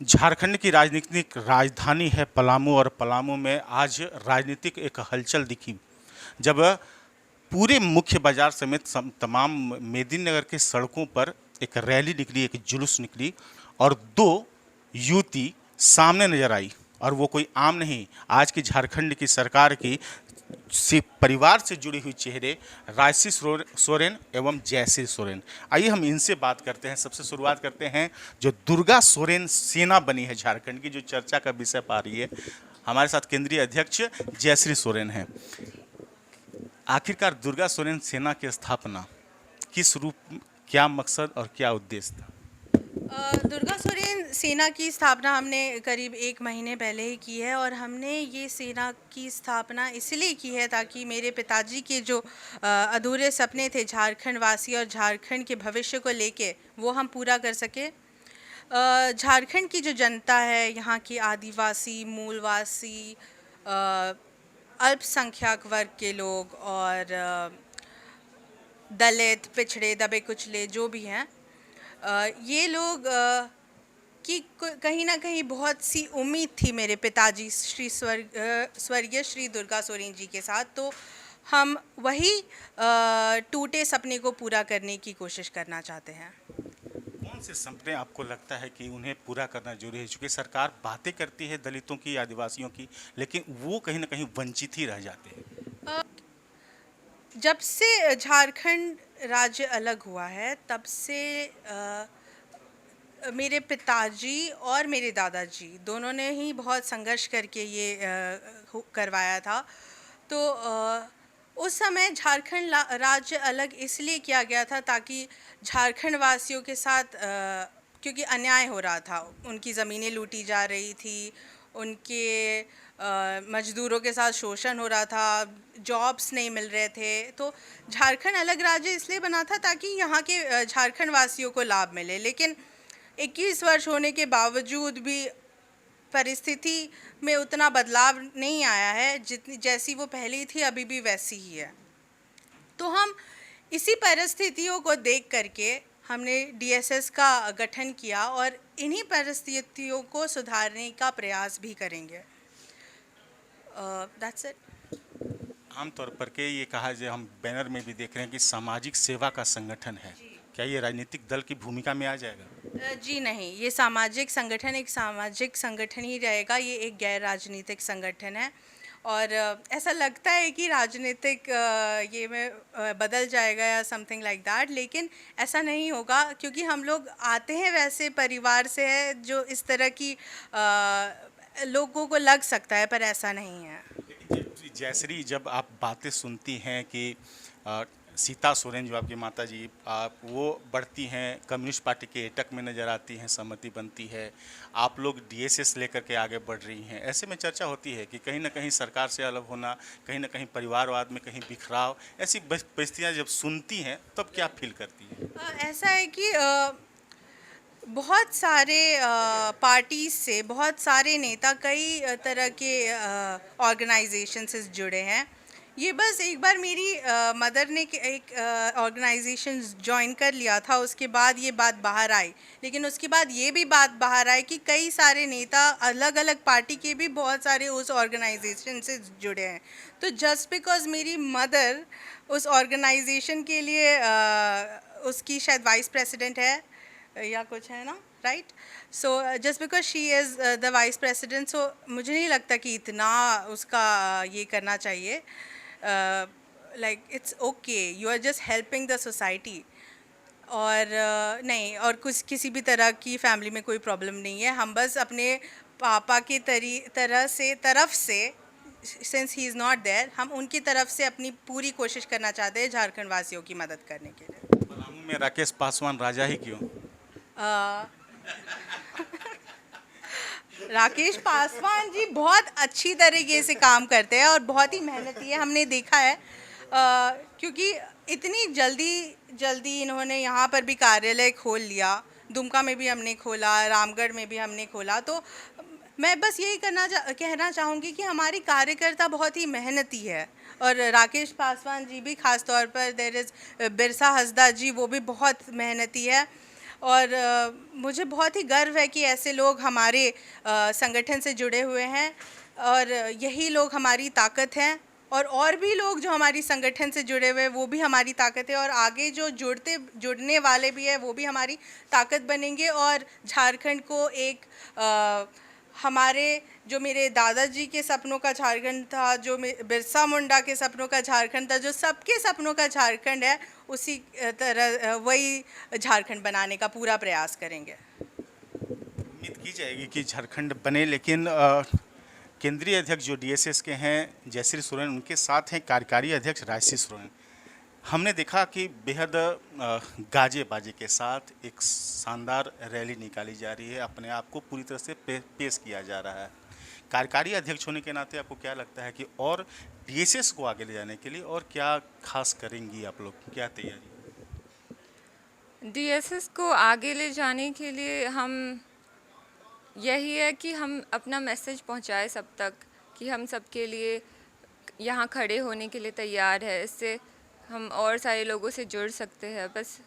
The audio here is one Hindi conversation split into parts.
झारखंड की राजनीतिक राजधानी है पलामू और पलामू में आज राजनीतिक एक हलचल दिखी जब पूरे मुख्य बाजार समेत तमाम मेदिनीनगर के सड़कों पर एक रैली निकली, एक जुलूस निकली और दो युवती सामने नजर आई। और वो कोई आम नहीं, आज की झारखंड की सरकार की परिवार से जुड़ी हुई चेहरे राजश्री सोरेन एवं जयश्री सोरेन। आइए हम इनसे बात करते हैं। सबसे शुरुआत करते हैं जो दुर्गा सोरेन सेना बनी है झारखंड की, जो चर्चा का विषय पा रही है। हमारे साथ केंद्रीय अध्यक्ष जयश्री सोरेन हैं। आखिरकार दुर्गा सोरेन सेना की स्थापना किस रूप, क्या मकसद और क्या उद्देश्य था? दुर्गा सोरेन सेना की स्थापना हमने करीब 1 महीने पहले ही की है और हमने ये सेना की स्थापना इसलिए की है ताकि मेरे पिताजी के जो अधूरे सपने थे झारखंड वासी और झारखंड के भविष्य को लेके वो हम पूरा कर सके। झारखंड की जो जनता है, यहाँ की आदिवासी, मूलवासी, अल्पसंख्यक वर्ग के लोग और दलित, पिछड़े, दबे कुचले जो भी हैं, ये लोग कि कहीं ना कहीं बहुत सी उम्मीद थी मेरे पिताजी स्वर्गीय श्री दुर्गा सोरेन जी के साथ। तो हम वही टूटे सपने को पूरा करने की कोशिश करना चाहते हैं। कौन से सपने आपको लगता है कि उन्हें पूरा करना जरूरी है? क्योंकि सरकार बातें करती है दलितों की, आदिवासियों की, लेकिन वो कहीं ना कहीं वंचित ही रह जाते हैं। अ, जब से झारखंड राज्य अलग हुआ है तब से मेरे पिताजी और मेरे दादाजी दोनों ने ही बहुत संघर्ष करके ये करवाया था। तो उस समय झारखंड राज्य अलग इसलिए किया गया था ताकि झारखंड वासियों के साथ क्योंकि अन्याय हो रहा था, उनकी ज़मीनें लूटी जा रही थी, उनके मजदूरों के साथ शोषण हो रहा था, जॉब्स नहीं मिल रहे थे। तो झारखंड अलग राज्य इसलिए बना था ताकि यहाँ के झारखंड वासियों को लाभ मिले। लेकिन 21 वर्ष होने के बावजूद भी परिस्थिति में उतना बदलाव नहीं आया है, जितनी जैसी वो पहले थी अभी भी वैसी ही है। तो हम इसी परिस्थितियों को देख करके हमने डीएसएस का गठन किया और इन्हीं परिस्थितियों को सुधारने का प्रयास भी करेंगे। That's it. आमतौर पर के ये कहा जाए, हम बैनर में भी देख रहे हैं कि सामाजिक सेवा का संगठन है। क्या ये राजनीतिक दल की भूमिका में आ जाएगा? जी नहीं, ये सामाजिक संगठन एक सामाजिक संगठन ही रहेगा। ये एक गैर राजनीतिक संगठन है और ऐसा लगता है कि राजनीतिक ये में बदल जाएगा या समथिंग लाइक दैट, लेकिन ऐसा नहीं होगा क्योंकि हम लोग आते हैं वैसे परिवार से है जो इस तरह की लोगों को लग सकता है, पर ऐसा नहीं है। जयश्री, जब आप बातें सुनती हैं कि सीता सोरेन जो आपकी माता जी, आप वो बढ़ती हैं, कम्युनिस्ट पार्टी के एटक में नज़र आती हैं, सहमति बनती है, आप लोग डीएसएस लेकर के आगे बढ़ रही हैं, ऐसे में चर्चा होती है कि कहीं ना कहीं सरकार से अलग होना, कहीं ना कहीं परिवारवाद में कहीं बिखराव, ऐसी परिस्थितियाँ जब सुनती हैं तब क्या फील करती हैं? ऐसा है कि बहुत सारे पार्टीज से बहुत सारे नेता कई तरह के ऑर्गेनाइजेशन से जुड़े हैं। ये बस एक बार मेरी मदर ने एक ऑर्गेनाइजेशन ज्वाइन कर लिया था, उसके बाद ये बात बाहर आई। लेकिन उसके बाद ये भी बात बाहर आई कि कई सारे नेता अलग अलग पार्टी के भी बहुत सारे उस ऑर्गेनाइजेशन से जुड़े हैं। तो जस्ट बिकॉज मेरी मदर उस ऑर्गेनाइजेशन के लिए उसकी शायद वाइस प्रेसिडेंट है या कुछ है ना, right? So just because she is the vice president, so मुझे नहीं लगता कि इतना उसका ये करना चाहिए। Like it's okay, you are just helping the society. और नहीं, और कुछ किसी भी तरह की फैमिली में कोई प्रॉब्लम नहीं है। हम बस अपने पापा की तरफ से since he is not there, हम उनकी तरफ से अपनी पूरी कोशिश करना चाहते हैं झारखंड वासियों की मदद करने के लिए। पलामू में राकेश पासवान राजा ही क्यों? अ, राकेश पासवान जी बहुत अच्छी तरीके से काम करते हैं और बहुत ही मेहनती है, हमने देखा है। क्योंकि इतनी जल्दी जल्दी इन्होंने यहाँ पर भी कार्यालय खोल लिया, दुमका में भी हमने खोला, रामगढ़ में भी हमने खोला। तो मैं बस यही कहना चाहूँगी कि हमारी कार्यकर्ता बहुत ही मेहनती है और राकेश पासवान जी भी, खास तौर पर देयर इज़ बिरसा हंसदा जी, वो भी बहुत मेहनती है। और मुझे बहुत ही गर्व है कि ऐसे लोग हमारे संगठन से जुड़े हुए हैं और यही लोग हमारी ताकत हैं और भी लोग जो हमारी संगठन से जुड़े हुए हैं वो भी हमारी ताकत है और आगे जो जुड़ने वाले भी है वो भी हमारी ताकत बनेंगे और झारखंड को एक हमारे जो मेरे दादाजी के सपनों का झारखंड था, जो बिरसा मुंडा के सपनों का झारखंड था, जो सबके सपनों का झारखंड है, उसी तरह वही झारखंड बनाने का पूरा प्रयास करेंगे। उम्मीद की जाएगी कि झारखंड बने, लेकिन केंद्रीय अध्यक्ष जो डीएसएस के हैं जयश्री सोरेन, उनके साथ हैं कार्यकारी अध्यक्ष राजश्री सोरेन। हमने देखा कि बेहद गाजे बाजे के साथ एक शानदार रैली निकाली जा रही है, अपने आप को पूरी तरह से पेश किया जा रहा है। कार्यकारी अध्यक्ष होने के नाते आपको क्या लगता है कि और डीएसएस को आगे ले जाने के लिए और क्या खास करेंगी आप लोग, क्या तैयारी? डीएसएस को आगे ले जाने के लिए हम यही है कि हम अपना मैसेज पहुंचाए सब तक कि हम सबके लिए यहाँ खड़े होने के लिए तैयार है। इससे हम और सारे लोगों से जुड़ सकते हैं, बस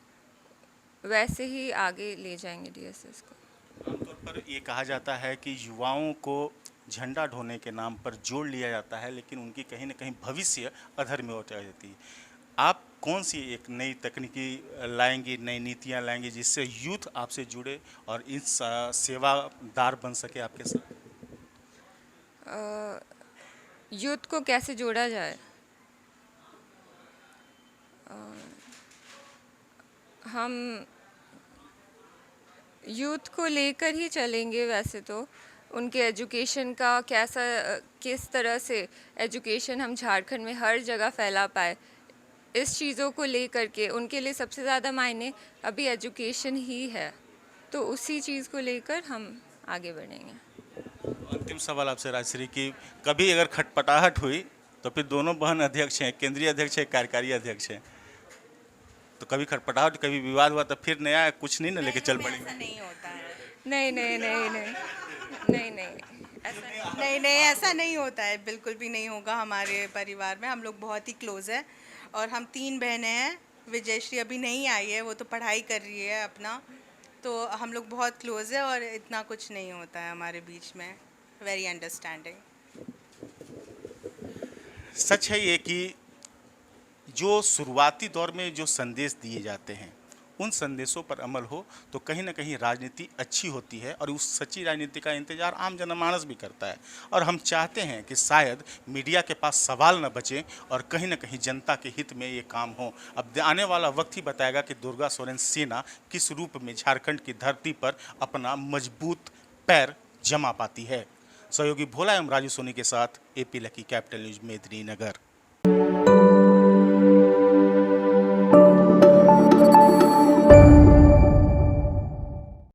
वैसे ही आगे ले जाएंगे डीएसएस को। आमतौर पर ये कहा जाता है कि युवाओं को झंडा ढोने के नाम पर जोड़ लिया जाता है, लेकिन उनकी कहीं ना कहीं भविष्य अधर में हो जाती है। आप कौन सी एक नई तकनीकी लाएंगी, नई नीतियां लाएंगी जिससे यूथ आपसे जुड़े और इस सेवादार बन सके आपके साथ? यूथ को कैसे जोड़ा जाए? हम यूथ को लेकर ही चलेंगे। वैसे तो उनके एजुकेशन का किस तरह से एजुकेशन हम झारखंड में हर जगह फैला पाए, इस चीज़ों को लेकर के उनके लिए सबसे ज़्यादा मायने अभी एजुकेशन ही है, तो उसी चीज़ को लेकर हम आगे बढ़ेंगे। अंतिम सवाल आपसे राजश्री की, कभी अगर खटपटाहट हुई तो फिर दोनों बहन अध्यक्ष हैं, केंद्रीय अध्यक्ष है, कार्यकारी अध्यक्ष हैं, तो कभी खटपटाहट, कभी विवाद हुआ तो फिर नया कुछ नहीं ना लेके चल पड़ेंगे? ऐसा नहीं होता है। नहीं नहीं नहीं नहीं नहीं नहीं नहीं ऐसा नहीं होता है, बिल्कुल भी नहीं होगा। हमारे परिवार में हम लोग बहुत ही क्लोज है और हम 3 बहनें हैं। विजयश्री अभी नहीं आई है, वो तो पढ़ाई कर रही है अपना, तो हम लोग बहुत क्लोज है और इतना कुछ नहीं होता है हमारे बीच में। Very understanding. सच है ये कि जो शुरुआती दौर में जो संदेश दिए जाते हैं उन संदेशों पर अमल हो तो कहीं ना कहीं राजनीति अच्छी होती है और उस सच्ची राजनीति का इंतजार आम जनमानस भी करता है। और हम चाहते हैं कि शायद मीडिया के पास सवाल न बचे और कहीं ना कहीं जनता के हित में ये काम हो। अब आने वाला वक्त ही बताएगा कि दुर्गा सोरेन सेना किस रूप में झारखंड की धरती पर अपना मजबूत पैर जमा पाती है। सहयोगी भोला एवं राजू सोनी के साथ AP lucky, capital news, Medininagar.